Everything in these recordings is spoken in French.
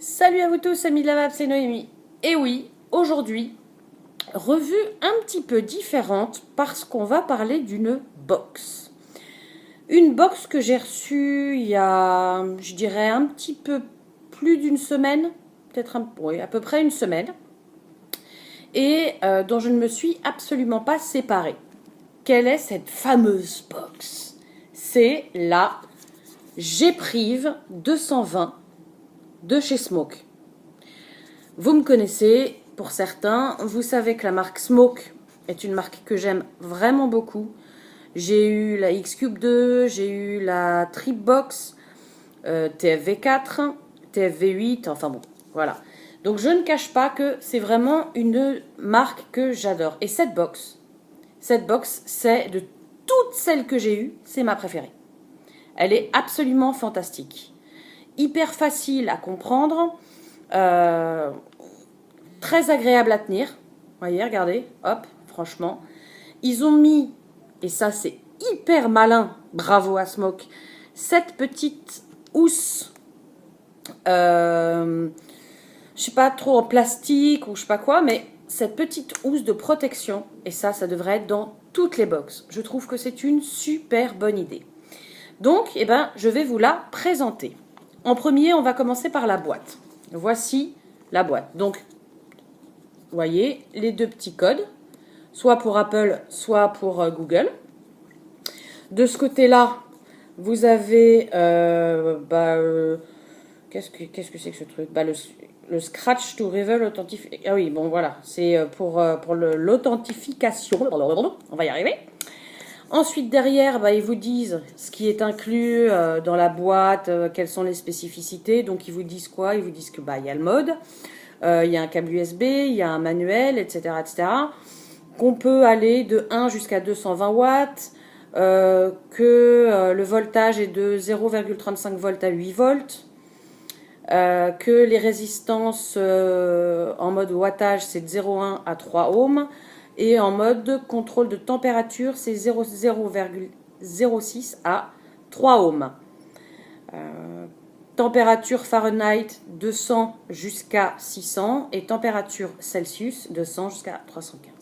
Salut à vous tous, amis de la Vape, c'est Noémie. Et oui, aujourd'hui, revue un petit peu différente parce qu'on va parler d'une box. Une box que j'ai reçue il y a, je dirais, un petit peu plus d'une semaine, peut-être oui, à peu près une semaine, et dont je ne me suis absolument pas séparée. Quelle est cette fameuse box? C'est la G-Prive 220 de chez Smoke. Vous me connaissez, pour certains, vous savez que la marque Smoke est une marque que j'aime vraiment beaucoup. J'ai eu la X-Cube 2, j'ai eu la Tripbox, TFV4, TFV8, enfin bon, voilà. Donc je ne cache pas que c'est vraiment une marque que j'adore. Et cette box, c'est de toutes celles que j'ai eues, c'est ma préférée. Elle est absolument fantastique. Hyper facile à comprendre, très agréable à tenir. Vous voyez, regardez, hop, franchement. Ils ont mis, et ça c'est hyper malin, bravo à Smoke, cette petite housse, je sais pas trop en plastique ou je sais pas quoi, mais cette petite housse de protection, et ça devrait être dans toutes les box. Je trouve que c'est une super bonne idée. Donc, eh ben, je vais vous la présenter. En premier, on va commencer par la boîte. Voici la boîte. Donc, vous voyez, les deux petits codes, soit pour Apple, soit pour Google. De ce côté-là, vous avez... qu'est-ce que c'est que ce truc? Le Scratch to Reveal Authentification. Ah oui, bon, voilà. C'est pour l'authentification. On va y arriver. Ensuite, derrière, ils vous disent ce qui est inclus dans la boîte, quelles sont les spécificités. Donc, ils vous disent quoi? Ils vous disent que y a le mode, il y a un câble USB, il y a un manuel, etc., qu'on peut aller de 1 jusqu'à 220 watts, que le voltage est de 0,35 volts à 8 volts, que les résistances en mode wattage, c'est de 0,1 à 3 ohms, et en mode contrôle de température, c'est 0,06 à 3 ohms. Température Fahrenheit 200 jusqu'à 600 et température Celsius 200 jusqu'à 315.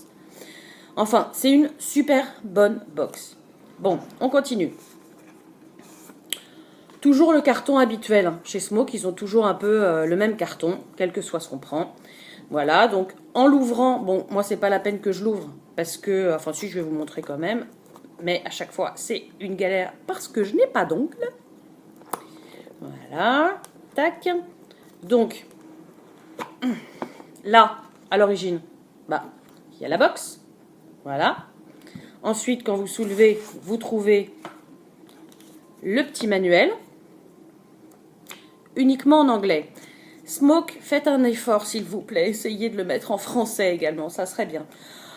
Enfin, c'est une super bonne box. Bon, on continue. Toujours le carton habituel. Chez Smoke, ils ont toujours un peu le même carton, quel que soit ce qu'on prend. Voilà, donc en l'ouvrant, bon, moi c'est pas la peine que je l'ouvre parce que, enfin si, je vais vous montrer quand même, mais à chaque fois c'est une galère parce que je n'ai pas d'ongles. Voilà, tac. Donc, là, à l'origine, il y a la box, voilà. Ensuite, quand vous soulevez, vous trouvez le petit manuel, uniquement en anglais. Smoke, faites un effort s'il vous plaît, essayez de le mettre en français également, ça serait bien.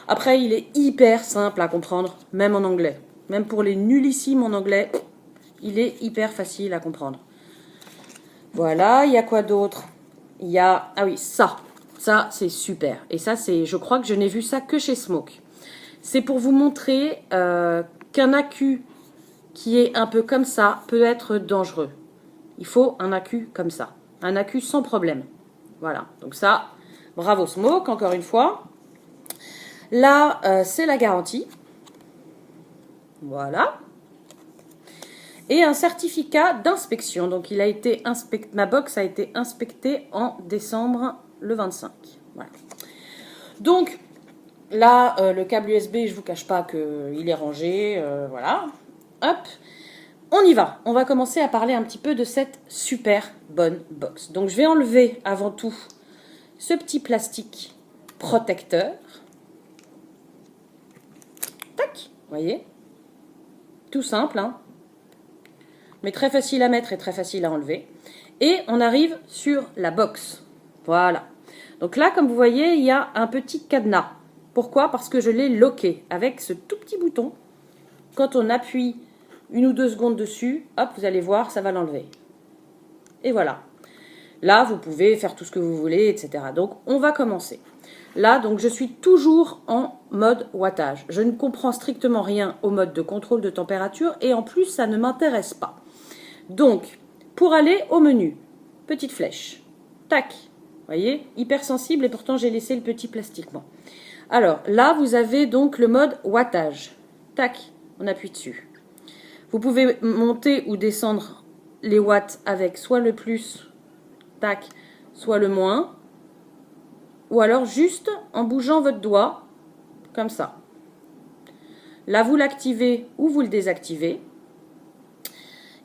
Après, il est hyper simple à comprendre, même en anglais. Même pour les nullissimes en anglais, il est hyper facile à comprendre. Voilà, il y a quoi d'autre? Il y a, ah oui, ça c'est super. Et ça, je crois que je n'ai vu ça que chez Smoke. C'est pour vous montrer qu'un accu qui est un peu comme ça peut être dangereux. Il faut un accu comme ça. Un accu sans problème. Voilà. Donc ça, bravo Smoke, encore une fois. Là, c'est la garantie. Voilà. Et un certificat d'inspection. Donc il a été ma box a été inspectée en décembre le 25. Voilà. Donc là, le câble USB, je ne vous cache pas qu'il est rangé. Voilà. Hop. On y va. On va commencer à parler un petit peu de cette super bonne box. Donc je vais enlever avant tout ce petit plastique protecteur. Tac. Vous voyez? Tout simple, hein, mais très facile à mettre et très facile à enlever. Et on arrive sur la box. Voilà. Donc là, comme vous voyez, il y a un petit cadenas. Pourquoi? Parce que je l'ai loqué avec ce tout petit bouton. Quand on appuie 1 ou 2 secondes dessus, hop, vous allez voir, ça va l'enlever. Et voilà. Là, vous pouvez faire tout ce que vous voulez, etc. Donc, on va commencer. Là, donc, je suis toujours en mode wattage. Je ne comprends strictement rien au mode de contrôle de température et en plus, ça ne m'intéresse pas. Donc, pour aller au menu, petite flèche. Tac. Vous voyez, hypersensible et pourtant j'ai laissé le petit plastique. Bon. Alors là, vous avez donc le mode wattage. Tac, on appuie dessus. Vous pouvez monter ou descendre les watts avec soit le plus, tac, soit le moins. Ou alors juste en bougeant votre doigt, comme ça. Là, vous l'activez ou vous le désactivez.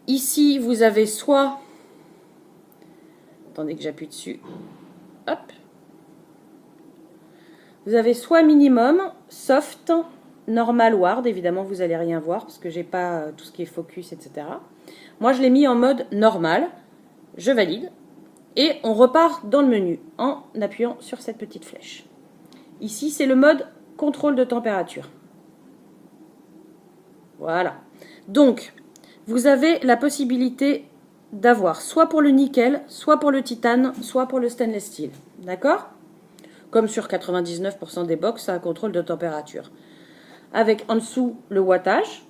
Ici, vous avez soit... Attendez que j'appuie dessus. Hop. Vous avez soit minimum, soft, normal ou hard. Évidemment, vous n'allez rien voir parce que j'ai pas tout ce qui est focus, etc. Moi, je l'ai mis en mode normal. Je valide. Et on repart dans le menu en appuyant sur cette petite flèche. Ici, c'est le mode contrôle de température. Voilà. Donc, vous avez la possibilité d'avoir soit pour le nickel, soit pour le titane, soit pour le stainless steel. D'accord? Comme sur 99% des box, ça a un contrôle de température. Avec en dessous le wattage.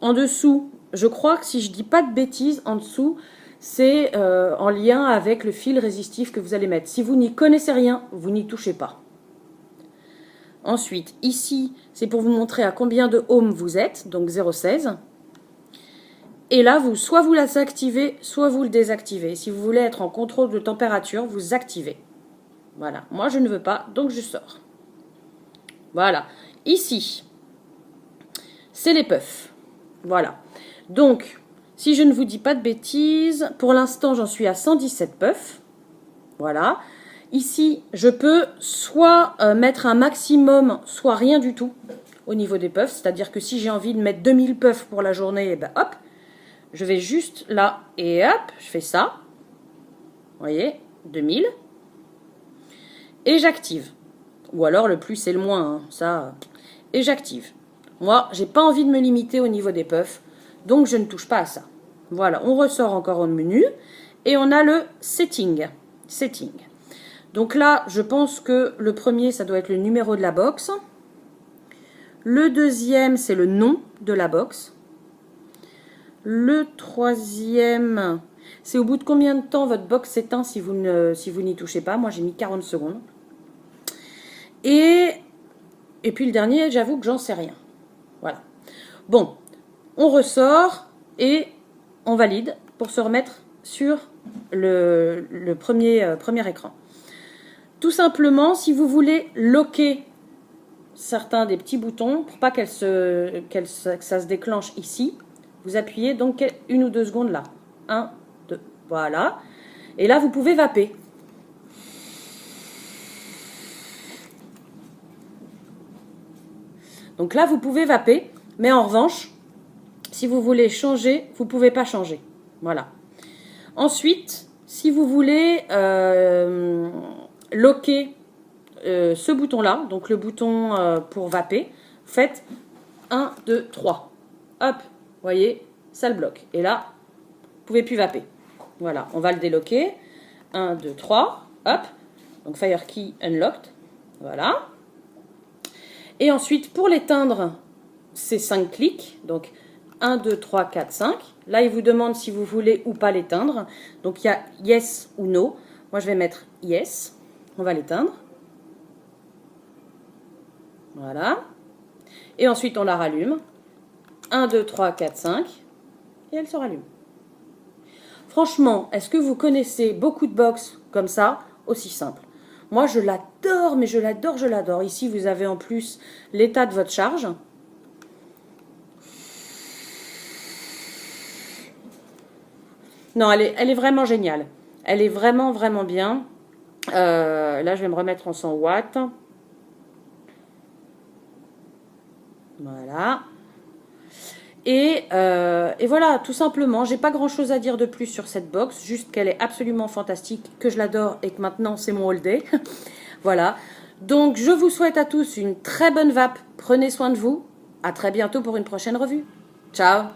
En dessous, je crois que si je dis pas de bêtises, en dessous, c'est en lien avec le fil résistif que vous allez mettre. Si vous n'y connaissez rien, vous n'y touchez pas. Ensuite, ici, c'est pour vous montrer à combien de ohms vous êtes, donc 0,16. Et là, soit vous l'activez, soit vous le désactivez. Si vous voulez être en contrôle de température, vous activez. Voilà, moi je ne veux pas, donc je sors. Voilà, ici, c'est les puffs. Voilà, donc, si je ne vous dis pas de bêtises, pour l'instant j'en suis à 117 puffs. Voilà. Ici, je peux soit mettre un maximum, soit rien du tout au niveau des puffs. C'est-à-dire que si j'ai envie de mettre 2000 puffs pour la journée, et ben hop, je vais juste là et hop, je fais ça. Vous voyez, 2000. Et j'active. Ou alors le plus et le moins, hein, ça. Et j'active. Moi, j'ai pas envie de me limiter au niveau des puffs, donc je ne touche pas à ça. Voilà, on ressort encore au menu et on a le setting. Setting. Donc là, je pense que le premier, ça doit être le numéro de la box. Le deuxième, c'est le nom de la box. Le troisième, c'est au bout de combien de temps votre box s'éteint si vous n'y touchez pas. Moi, j'ai mis 40 secondes. Et puis le dernier, j'avoue que j'en sais rien. Voilà. Bon, on ressort et on valide pour se remettre sur le premier écran. Tout simplement, si vous voulez locker certains des petits boutons, pour pas que ça se déclenche ici, vous appuyez donc 1 ou 2 secondes là. 1, 2, voilà. Et là, vous pouvez vaper. Donc là, vous pouvez vaper, mais en revanche, si vous voulez changer, vous ne pouvez pas changer. Voilà. Ensuite, si vous voulez locker ce bouton-là, donc le bouton pour vaper, faites 1, 2, 3. Hop, vous voyez, ça le bloque. Et là, vous ne pouvez plus vaper. Voilà, on va le déloquer. 1, 2, 3. Hop. Donc Fire Key Unlocked. Voilà. Et ensuite, pour l'éteindre, c'est 5 clics. Donc 1, 2, 3, 4, 5. Là, il vous demande si vous voulez ou pas l'éteindre. Donc il y a Yes ou No. Moi, je vais mettre Yes. On va l'éteindre. Voilà. Et ensuite, on la rallume. 1, 2, 3, 4, 5. Et elle se rallume. Franchement, est-ce que vous connaissez beaucoup de box comme ça, aussi simple? Moi, je l'adore, mais je l'adore, je l'adore. Ici, vous avez en plus l'état de votre charge. Non, elle est vraiment géniale. Elle est vraiment, vraiment bien. Là, je vais me remettre en 100 watts. Voilà. Et voilà, tout simplement, j'ai pas grand chose à dire de plus sur cette box, juste qu'elle est absolument fantastique, que je l'adore et que maintenant c'est mon all day. Voilà. Donc je vous souhaite à tous une très bonne vape. Prenez soin de vous. À très bientôt pour une prochaine revue. Ciao.